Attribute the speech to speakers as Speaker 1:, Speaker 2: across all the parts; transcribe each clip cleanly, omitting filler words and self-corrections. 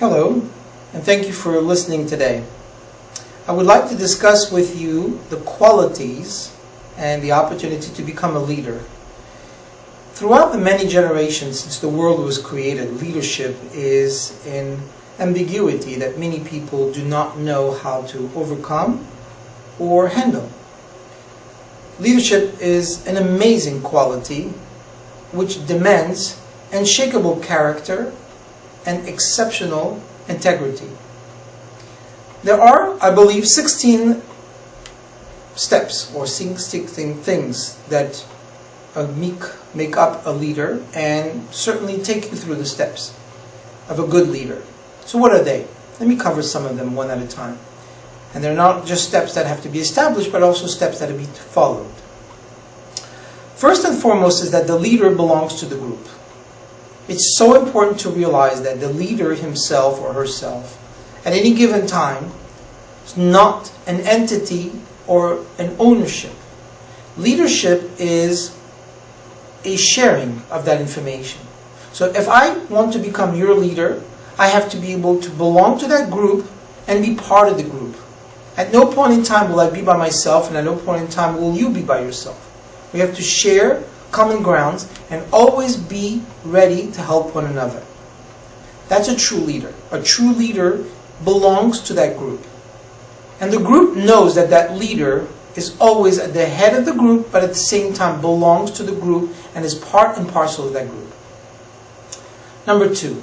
Speaker 1: Hello, and thank you for listening today. I would like to discuss with you the qualities and the opportunity to become a leader. Throughout the many generations since the world was created, leadership is in ambiguity that many people do not know how to overcome or handle. Leadership is an amazing quality which demands unshakable character and exceptional integrity. There are, I believe, 16 steps or 16 things that make up a leader, and certainly take you through the steps of a good leader. So what are they? Let me cover some of them one at a time. And they're not just steps that have to be established, but also steps that have to be followed. First and foremost is that the leader belongs to the group. It's so important to realize that the leader himself or herself at any given time is not an entity or an ownership. Leadership is a sharing of that information. So if I want to become your leader, I have to be able to belong to that group and be part of the group. At no point in time will I be by myself, and at no point in time will you be by yourself. We have to share common grounds and always be ready to help one another. That's a true leader. A true leader belongs to that group. And the group knows that that leader is always at the head of the group, but at the same time belongs to the group and is part and parcel of that group. Number 2,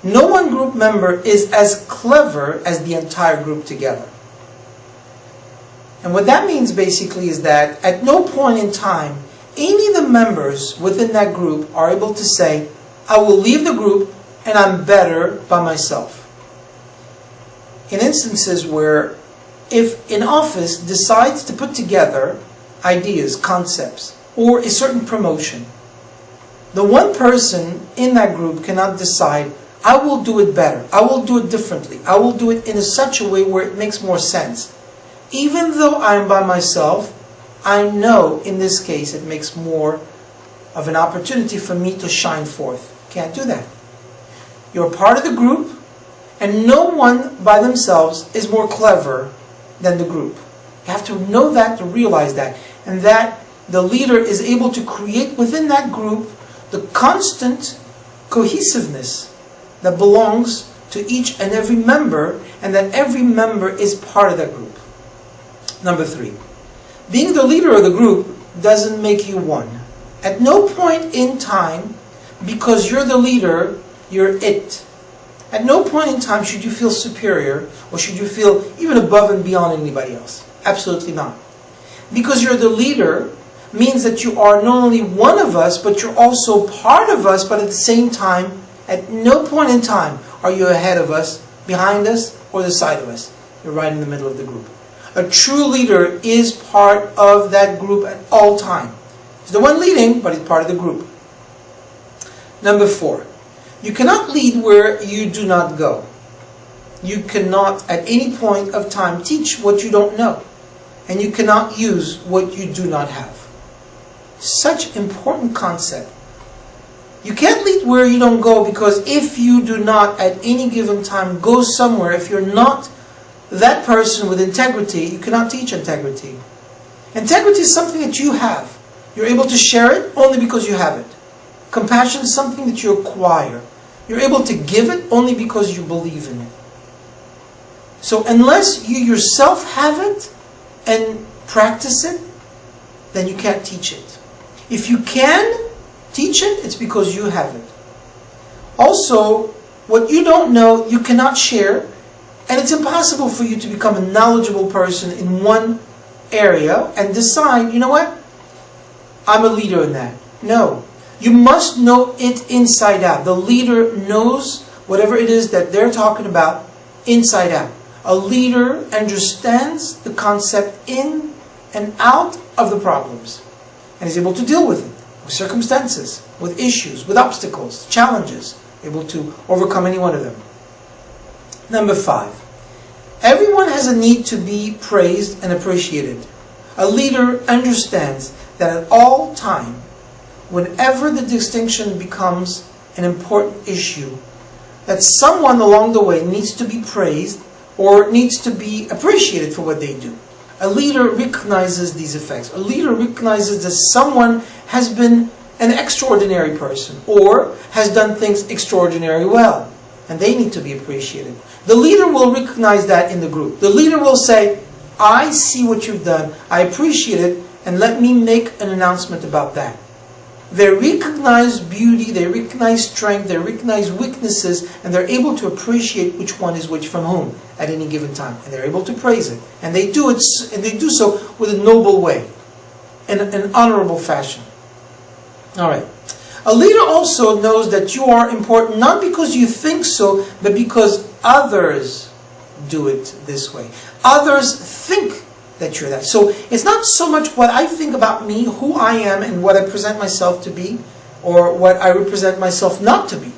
Speaker 1: no one group member is as clever as the entire group together. And what that means basically is that at no point in time, any of the members within that group are able to say, I will leave the group and I'm better by myself. In instances where if an office decides to put together ideas, concepts, or a certain promotion, the one person in that group cannot decide, I will do it better, I will do it differently, I will do it in such a way where it makes more sense. Even though I'm by myself, I know in this case it makes more of an opportunity for me to shine forth. Can't do that. You're part of the group, and no one by themselves is more clever than the group. You have to know that, to realize that, and that the leader is able to create within that group the constant cohesiveness that belongs to each and every member, and that every member is part of that group. Number 3, being the leader of the group doesn't make you one. At no point in time, because you're the leader, you're it. At no point in time should you feel superior, or should you feel even above and beyond anybody else. Absolutely not. Because you're the leader means that you are not only one of us, but you're also part of us, but at the same time, at no point in time are you ahead of us, behind us, or the side of us. You're right in the middle of the group. A true leader is part of that group at all time. He's the one leading, but he's part of the group. Number 4, you cannot lead where you do not go. You cannot at any point of time teach what you don't know. And you cannot use what you do not have. Such important concept. You can't lead where you don't go, because if you do not at any given time go somewhere, if you're not that person with integrity, you cannot teach integrity. Integrity is something that you have. You're able to share it only because you have it. Compassion is something that you acquire. You're able to give it only because you believe in it. So unless you yourself have it and practice it, then you can't teach it. If you can teach it, it's because you have it. Also, what you don't know, you cannot share. And it's impossible for you to become a knowledgeable person in one area and decide, you know what, I'm a leader in that. No. You must know it inside out. The leader knows whatever it is that they're talking about inside out. A leader understands the concept in and out of the problems, and is able to deal with it, with circumstances, with issues, with obstacles, challenges, able to overcome any one of them. Number 5, everyone has a need to be praised and appreciated. A leader understands that at all time, whenever the distinction becomes an important issue, that someone along the way needs to be praised or needs to be appreciated for what they do. A leader recognizes these effects. A leader recognizes that someone has been an extraordinary person or has done things extraordinarily well, and they need to be appreciated. The leader will recognize that in the group. The leader will say, I see what you've done, I appreciate it, and let me make an announcement about that. They recognize beauty, they recognize strength, they recognize weaknesses, and they're able to appreciate which one is which from whom at any given time. And they're able to praise it. And they do it, and they do so with a noble way, in an honorable fashion. Alright. A leader also knows that you are important not because you think so, but because others do it this way. Others think that you're that. So it's not so much what I think about me, who I am, and what I present myself to be, or what I represent myself not to be.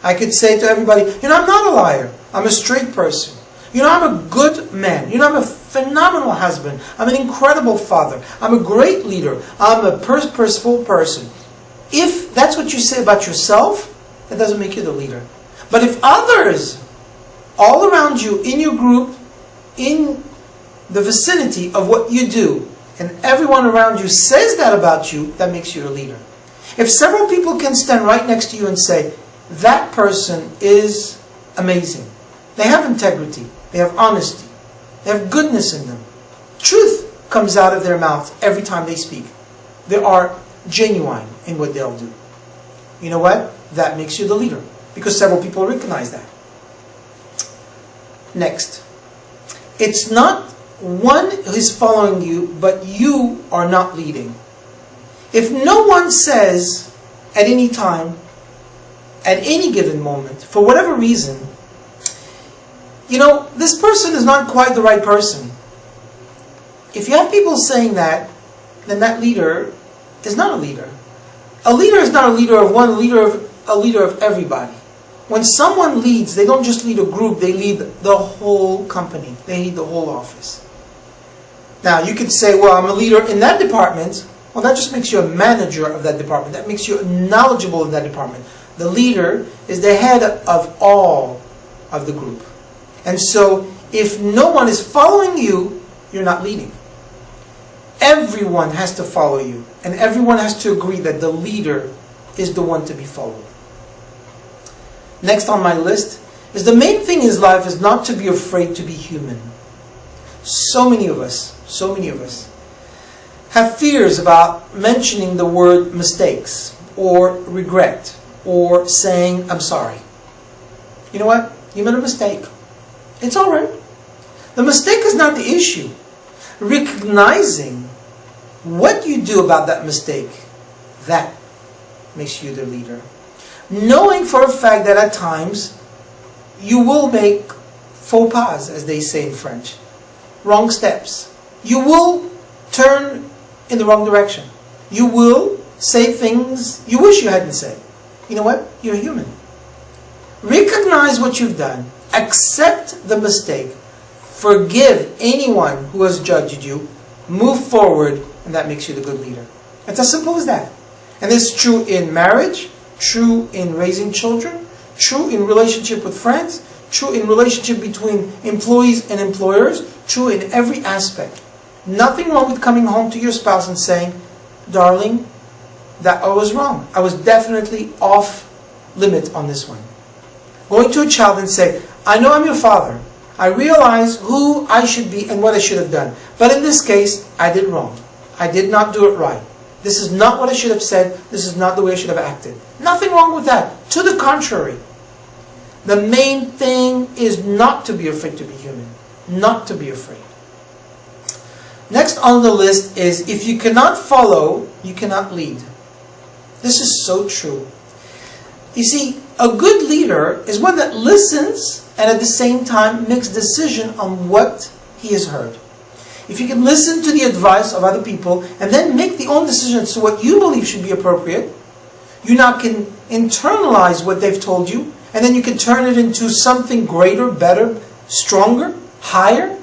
Speaker 1: I could say to everybody, I'm not a liar. I'm a straight person. I'm a good man. I'm a phenomenal husband. I'm an incredible father. I'm a great leader. I'm a purposeful person. If that's what you say about yourself, that doesn't make you the leader. But if others, all around you, in your group, in the vicinity of what you do, and everyone around you says that about you, that makes you a leader. If several people can stand right next to you and say, that person is amazing. They have integrity. They have honesty. They have goodness in them. Truth comes out of their mouth every time they speak. They are genuine in what they'll do. You know what? That makes you the leader, because several people recognize that. Next. It's not one who is following you, but you are not leading. If no one says at any time, at any given moment, for whatever reason, this person is not quite the right person. If you have people saying that, then that leader is not a leader. A leader is not a leader of one, a leader of everybody. When someone leads, they don't just lead a group, they lead the whole company. They lead the whole office. Now, you could say, well, I'm a leader in that department. Well, that just makes you a manager of that department. That makes you knowledgeable in that department. The leader is the head of all of the group. And so, if no one is following you, you're not leading. Everyone has to follow you. And everyone has to agree that the leader is the one to be followed. Next on my list is the main thing in life is not to be afraid to be human. So many of us have fears about mentioning the word mistakes or regret or saying, I'm sorry. You know what? You made a mistake. It's all right. The mistake is not the issue. Recognizing what you do about that mistake, that makes you the leader. Knowing for a fact that at times you will make faux pas, as they say in French, wrong steps. You will turn in the wrong direction. You will say things you wish you hadn't said. You know what? You're human. Recognize what you've done. Accept the mistake. Forgive anyone who has judged you. Move forward, and that makes you the good leader. It's as simple as that. And this is true in marriage, true in raising children, true in relationship with friends, true in relationship between employees and employers, true in every aspect. Nothing wrong with coming home to your spouse and saying, darling, that I was wrong. I was definitely off limit on this one. Going to a child and say, I know I'm your father. I realize who I should be and what I should have done. But in this case, I did wrong. I did not do it right. This is not what I should have said. This is not the way I should have acted. Nothing wrong with that. To the contrary. The main thing is not to be afraid to be human. Not to be afraid. Next on the list is, if you cannot follow, you cannot lead. This is so true. You see, a good leader is one that listens and at the same time makes decision on what he has heard. If you can listen to the advice of other people and then make the own decision as to what you believe should be appropriate, you now can internalize what they've told you, and then you can turn it into something greater, better, stronger, higher.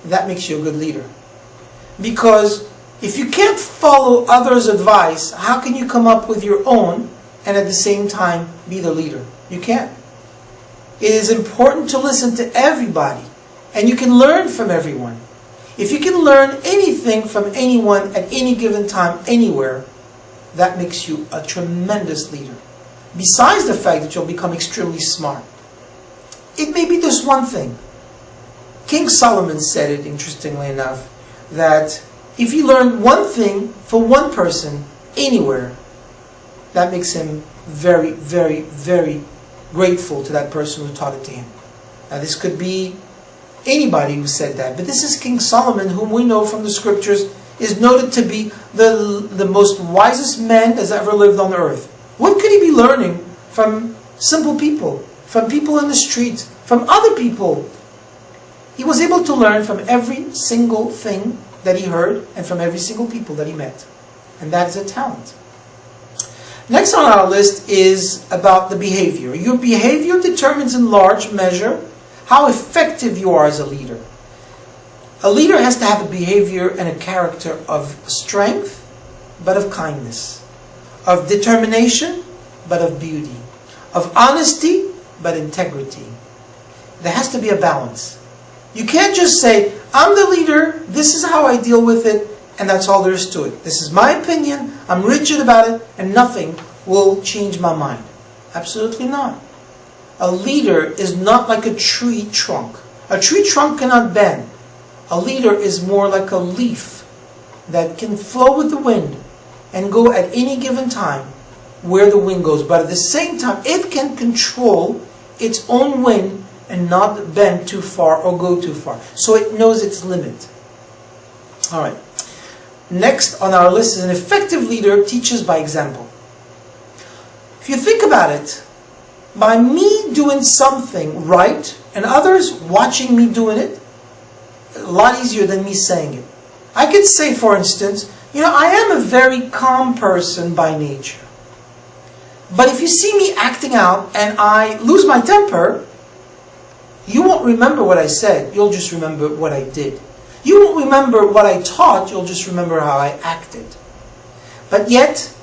Speaker 1: That makes you a good leader. Because if you can't follow others' advice, how can you come up with your own and at the same time be the leader? You can't. It is important to listen to everybody, and you can learn from everyone. If you can learn anything from anyone at any given time, anywhere, that makes you a tremendous leader. Besides the fact that you'll become extremely smart. It may be just one thing. King Solomon said it, interestingly enough, that if he learned one thing for one person anywhere, that makes him very, very, very grateful to that person who taught it to him. Now this could be anybody who said that, but this is King Solomon, whom we know from the scriptures is noted to be the most wisest man that's ever lived on earth. What could he be learning from simple people, from people in the street, from other people? He was able to learn from every single thing that he heard and from every single people that he met. And that is a talent. Next on our list is about the behavior. Your behavior determines in large measure how effective you are as a leader. A leader has to have a behavior and a character of strength, but of kindness, of determination, but of beauty, of honesty, but integrity. There has to be a balance. You can't just say, I'm the leader, this is how I deal with it, and that's all there is to it. This is my opinion, I'm rigid about it, and nothing will change my mind. Absolutely not. A leader is not like a tree trunk. A tree trunk cannot bend. A leader is more like a leaf that can flow with the wind and go at any given time where the wind goes. But at the same time, it can control its own wind and not bend too far or go too far. So it knows its limit. All right. Next on our list is an effective leader teaches by example. If you think about it, by me doing something right and others watching me doing it, a lot easier than me saying it. I could say, for instance, I am a very calm person by nature. But if you see me acting out and I lose my temper, you won't remember what I said, you'll just remember what I did. You won't remember what I taught, you'll just remember how I acted. But yet,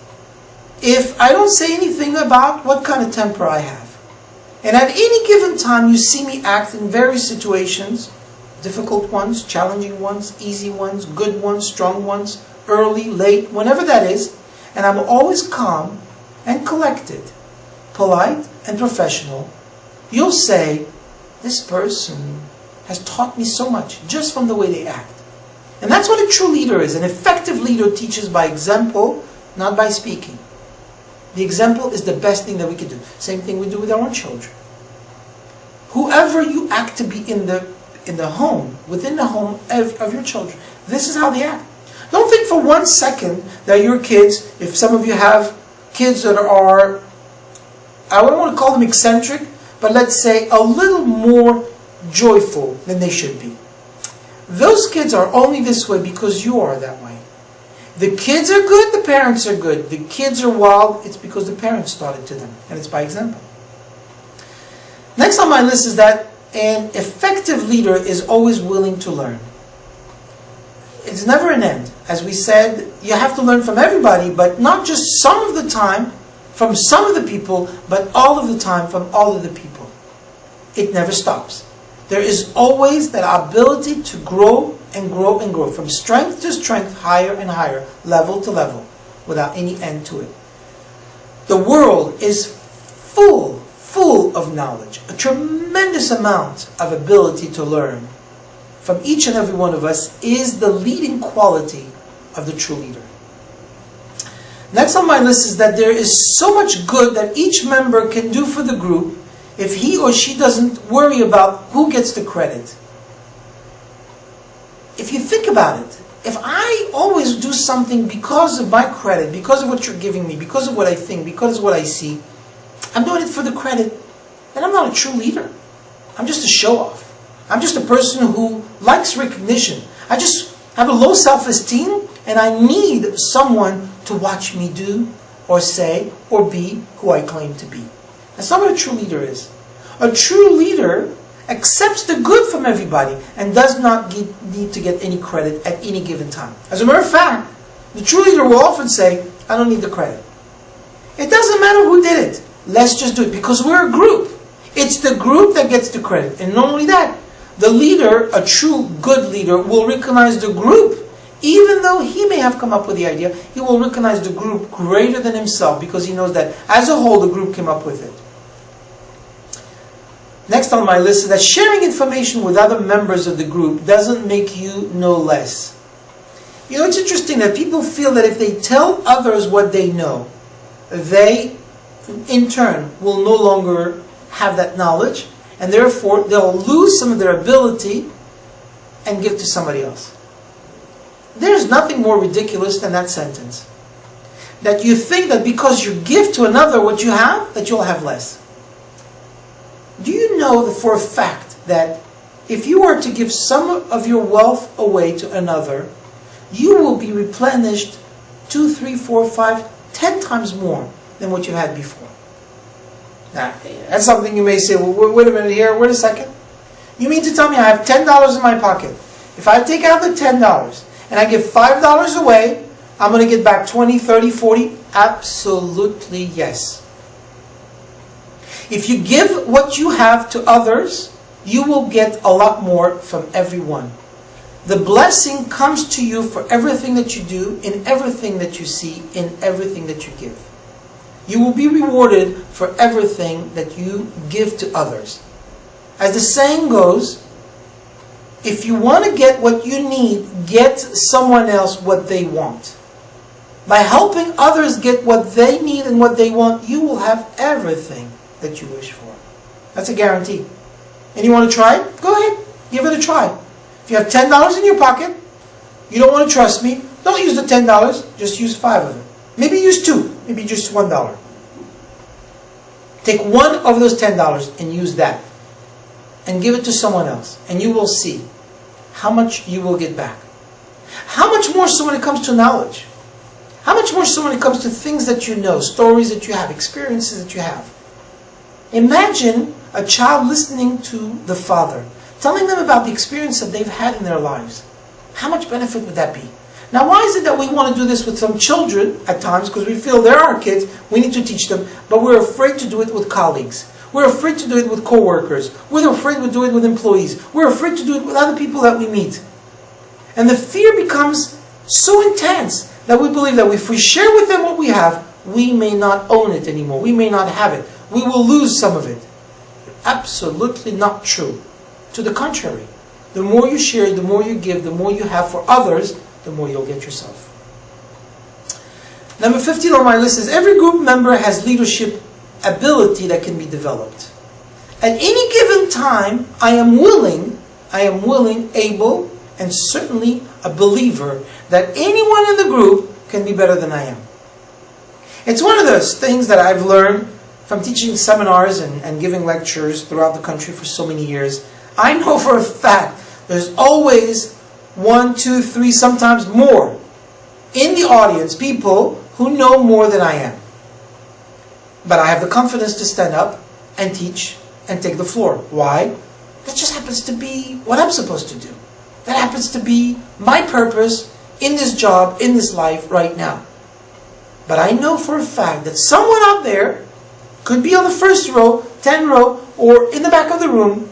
Speaker 1: if I don't say anything about what kind of temper I have, and at any given time you see me act in various situations, difficult ones, challenging ones, easy ones, good ones, strong ones, early, late, whenever that is, and I'm always calm and collected, polite and professional, you'll say, this person has taught me so much just from the way they act. And that's what a true leader is. An effective leader teaches by example, not by speaking. The example is the best thing that we can do. Same thing we do with our own children. Whoever you act to be in the home, within the home of your children, this is how they act. Don't think for 1 second that your kids, if some of you have kids that are, I don't want to call them eccentric, but let's say a little more joyful than they should be. Those kids are only this way because you are that way. The kids are good, the parents are good. The kids are wild, it's because the parents taught it to them. And it's by example. Next on my list is that an effective leader is always willing to learn. It's never an end. As we said, you have to learn from everybody, but not just some of the time from some of the people, but all of the time from all of the people. It never stops. There is always that ability to grow and grow and grow, from strength to strength, higher and higher, level to level, without any end to it. The world is full of knowledge, a tremendous amount of ability to learn. From each and every one of us is the leading quality of the true leader. Next on my list is that there is so much good that each member can do for the group if he or she doesn't worry about who gets the credit. If you think about it, if I always do something because of my credit, because of what you're giving me, because of what I think, because of what I see, I'm doing it for the credit, then I'm not a true leader. I'm just a show-off. I'm just a person who likes recognition. I just have a low self-esteem and I need someone to watch me do or say or be who I claim to be. That's not what a true leader is. A true leader accepts the good from everybody and does not need to get any credit at any given time. As a matter of fact, the true leader will often say, I don't need the credit. It doesn't matter who did it. Let's just do it because we're a group. It's the group that gets the credit. And not only that, the leader, a true good leader, will recognize the group. Even though he may have come up with the idea, he will recognize the group greater than himself because he knows that as a whole the group came up with it. Next on my list is that sharing information with other members of the group doesn't make you know less. You know, it's interesting that people feel that if they tell others what they know, they in turn will no longer have that knowledge, and therefore they'll lose some of their ability and give to somebody else. There's nothing more ridiculous than that sentence. That you think that because you give to another what you have, that you'll have less. Do you know that for a fact that if you were to give some of your wealth away to another, you will be replenished 2, 3, 4, 5, 10 times more than what you had before? Now, that's something you may say, well, wait a minute here, wait a second. You mean to tell me I have $10 in my pocket? If I take out the $10 and I give $5 away, I'm going to get back 20, 30, 40? Absolutely yes. If you give what you have to others, you will get a lot more from everyone. The blessing comes to you for everything that you do, in everything that you see, in everything that you give. You will be rewarded for everything that you give to others. As the saying goes, if you want to get what you need, get someone else what they want. By helping others get what they need and what they want, you will have everything that you wish for. That's a guarantee. And you want to try it? Go ahead. Give it a try. If you have $10 in your pocket, you don't want to trust me, don't use the $10. Just use 5 of it. Maybe use 2. Maybe just $1. Take one of those $10 and use that. And give it to someone else. And you will see how much you will get back. How much more so when it comes to knowledge? How much more so when it comes to things that you know, stories that you have, experiences that you have? Imagine a child listening to the father, telling them about the experience that they've had in their lives. How much benefit would that be? Now, why is it that we want to do this with some children at times? Because we feel they're our kids, we need to teach them, but we're afraid to do it with colleagues. We're afraid to do it with co-workers. We're afraid to do it with employees. We're afraid to do it with other people that we meet. And the fear becomes so intense that we believe that if we share with them what we have, we may not own it anymore. We may not have it. We will lose some of it. Absolutely not true. To the contrary. The more you share, the more you give, the more you have for others, the more you'll get yourself. Number 15 on my list is every group member has leadership ability that can be developed. At any given time, I am willing, able, and certainly a believer that anyone in the group can be better than I am. It's one of those things that I've learned from teaching seminars and giving lectures throughout the country for so many years. I know for a fact there's always 1, 2, 3, sometimes more in the audience, people who know more than I am. But I have the confidence to stand up and teach and take the floor. Why? That just happens to be what I'm supposed to do. That happens to be my purpose in this job, in this life right now. But I know for a fact that someone out there, could be on the first row, 10 row, or in the back of the room,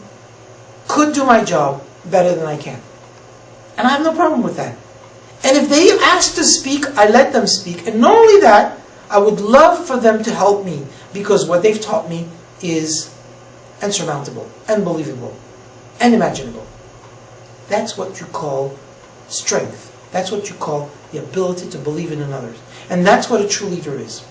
Speaker 1: could do my job better than I can. And I have no problem with that. And if they ask to speak, I let them speak. And not only that, I would love for them to help me, because what they've taught me is insurmountable, unbelievable, unimaginable. That's what you call strength. That's what you call the ability to believe in others. And that's what a true leader is.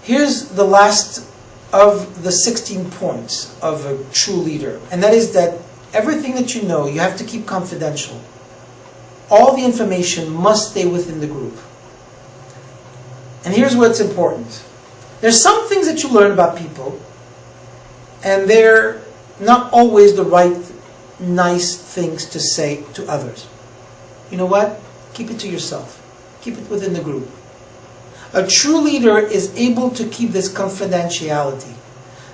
Speaker 1: Here's the last of the 16 points of a true leader. And that is that everything that you know, you have to keep confidential. All the information must stay within the group. And here's what's important. There's some things that you learn about people, and they're not always the right, nice things to say to others. You know what? Keep it to yourself. Keep it within the group. A true leader is able to keep this confidentiality.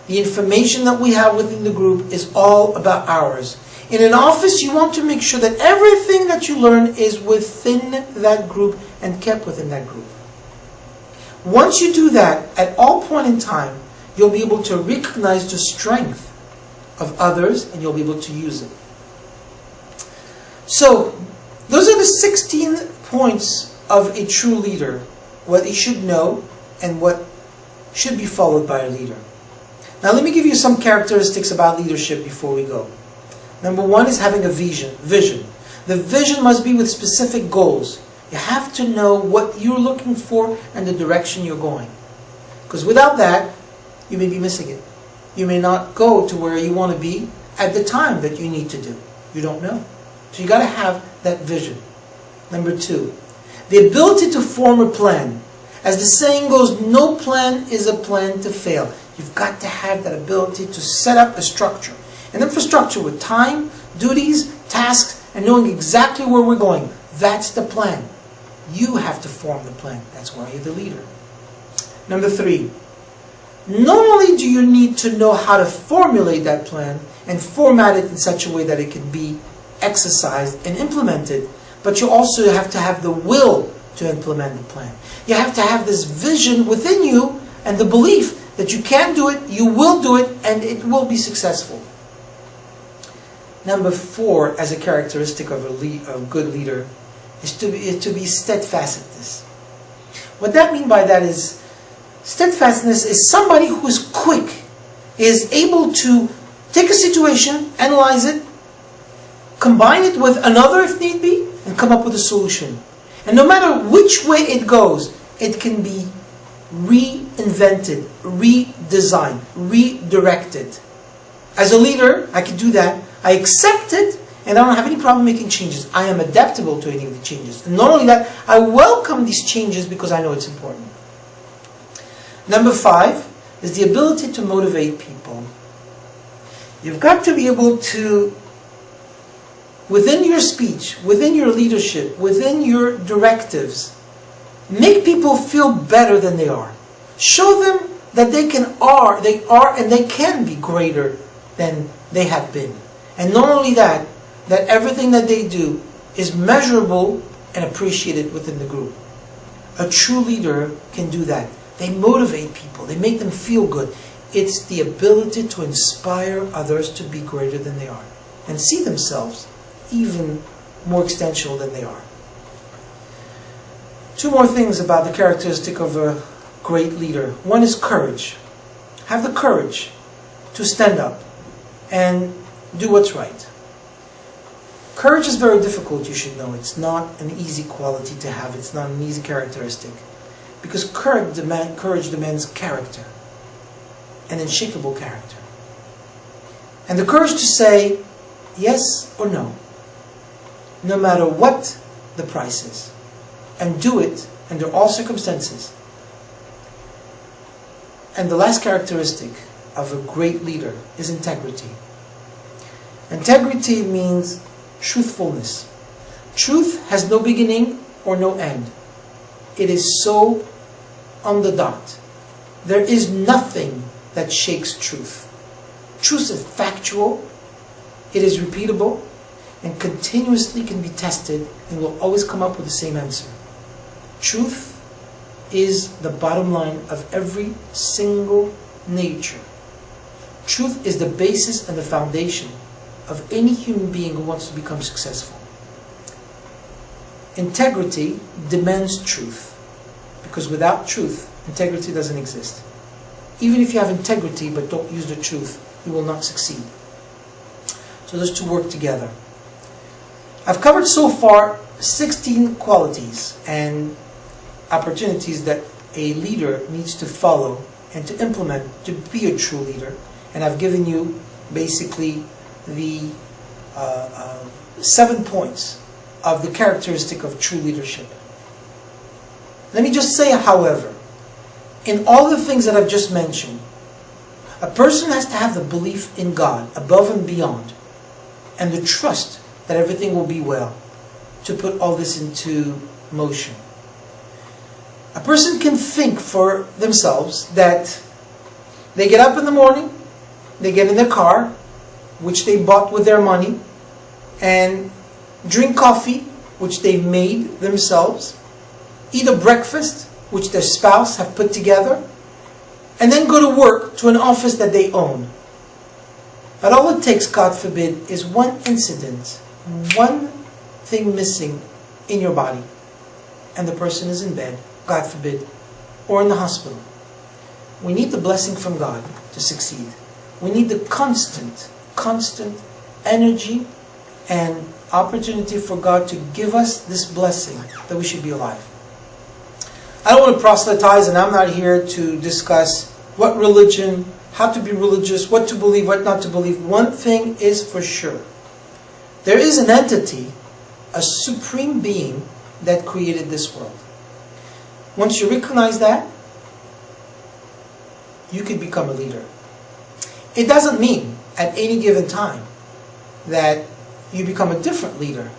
Speaker 1: The information that we have within the group is all about ours. In an office, you want to make sure that everything that you learn is within that group and kept within that group. Once you do that, at all point in time, You'll be able to recognize the strength of others and you'll be able to use it. So, those are the 16 points of a true leader. What he should know and what should be followed by a leader. Now let me give you some characteristics about leadership before we go. Number one is having a vision. The vision must be with specific goals. You have to know what you're looking for and the direction you're going. Because without that, you may be missing it. You may not go to where you want to be at the time that you need to do. You don't know. So you got to have that vision. Number two, the ability to form a plan. As the saying goes, no plan is a plan to fail. You've got to have that ability to set up a structure. An infrastructure with time, duties, tasks, and knowing exactly where we're going. That's the plan. You have to form the plan. That's why you're the leader. Number three, not only do you need to know how to formulate that plan and format it in such a way that it can be exercised and implemented, but you also have to have the will to implement the plan. You have to have this vision within you and the belief that you can do it, you will do it, and it will be successful. Number four, as a characteristic of a good leader, is to be steadfastness. What that means by that is, steadfastness is somebody who is quick, is able to take a situation, analyze it, combine it with another if need be, and come up with a solution. And no matter which way it goes, it can be reinvented, redesigned, redirected. As a leader, I can do that. I accept it, and I don't have any problem making changes. I am adaptable to any of the changes. And not only that, I welcome these changes because I know it's important. Number five is the ability to motivate people. You've got to be able to, within your speech, within your leadership, within your directives, make people feel better than they are. Show them that they are, and they can be greater than they have been. And not only that, that everything that they do is measurable and appreciated within the group. A true leader can do that. They motivate people. They make them feel good. It's the ability to inspire others to be greater than they are and see themselves even more extensional than they are. Two more things about the characteristic of a great leader. One is courage. Have the courage to stand up and do what's right. Courage is very difficult, you should know. It's not an easy quality to have. It's not an easy characteristic. Because courage demands character. An unshakable character. And the courage to say yes or no. No matter what the price is. And do it under all circumstances. And the last characteristic of a great leader is integrity. Integrity means truthfulness. Truth has no beginning or no end. It is so on the dot. There is nothing that shakes truth. Truth is factual, it is repeatable, and continuously can be tested and will always come up with the same answer. Truth is the bottom line of every single nature. Truth is the basis and the foundation of any human being who wants to become successful. Integrity demands truth, because without truth, integrity doesn't exist. Even if you have integrity but don't use the truth, you will not succeed. So those two work together. I've covered so far 16 qualities and opportunities that a leader needs to follow and to implement to be a true leader. And I've given you basically the 7 points of the characteristic of true leadership. Let me just say, however, in all the things that I've just mentioned, a person has to have the belief in God above and beyond, and the trust that everything will be well to put all this into motion. A person can think for themselves that they get up in the morning, they get in their car, which they bought with their money, and drink coffee, which they've made themselves, eat a breakfast, which their spouse have put together, and then go to work to an office that they own. But all it takes, God forbid, is one incident, one thing missing in your body, and the person is in bed, God forbid, or in the hospital. We need the blessing from God to succeed. We need the constant energy and opportunity for God to give us this blessing that we should be alive. I don't want to proselytize, and I'm not here to discuss what religion, how to be religious, what to believe, what not to believe. One thing is for sure. There is an entity, a supreme being that created this world. Once you recognize that, you can become a leader. It doesn't mean at any given time that you become a different leader,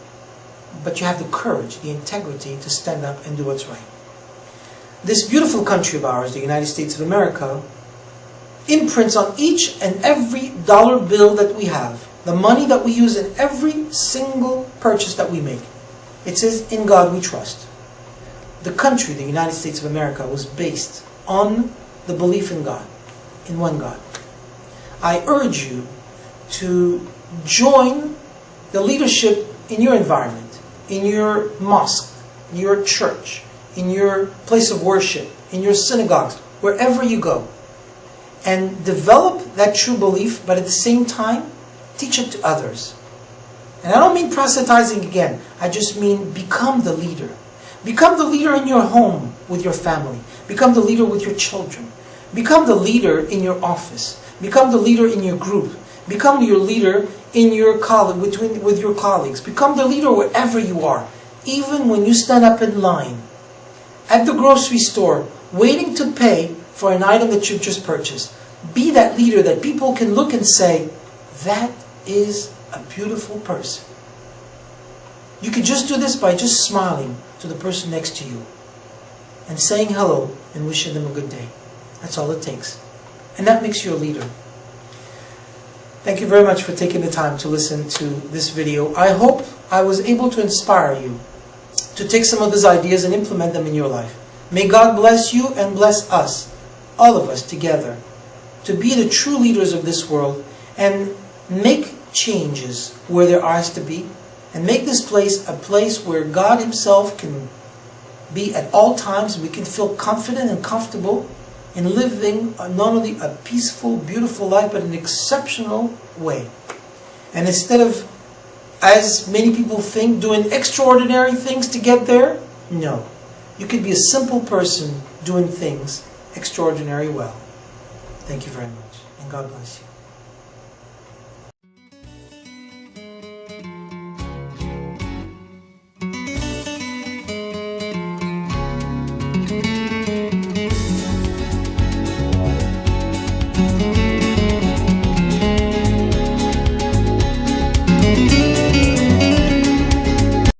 Speaker 1: but you have the courage, the integrity to stand up and do what's right. This beautiful country of ours, the United States of America, imprints on each and every dollar bill that we have, the money that we use in every single purchase that we make. It says, "In God we trust." The country, the United States of America, was based on the belief in God, in one God. I urge you to join the leadership in your environment, in your mosque, in your church, in your place of worship, in your synagogues, wherever you go, and develop that true belief, but at the same time, teach it to others. And I don't mean proselytizing again. I just mean become the leader. Become the leader in your home with your family. Become the leader with your children. Become the leader in your office. Become the leader in your group. Become your leader in your with your colleagues. Become the leader wherever you are. Even when you stand up in line at the grocery store, waiting to pay for an item that you've just purchased. Be that leader that people can look and say, "That is a beautiful person." You can just do this by just smiling to the person next to you and saying hello and wishing them a good day. That's all it takes. And that makes you a leader. Thank you very much for taking the time to listen to this video. I hope I was able to inspire you to take some of these ideas and implement them in your life. May God bless you and bless us, all of us together, to be the true leaders of this world and make changes where there are to be, and make this place a place where God Himself can be at all times. We can feel confident and comfortable in living not only a peaceful, beautiful life, but an exceptional way. And instead of, as many people think, doing extraordinary things to get there, no. You could be a simple person doing things extraordinary well. Thank you very much, and God bless you.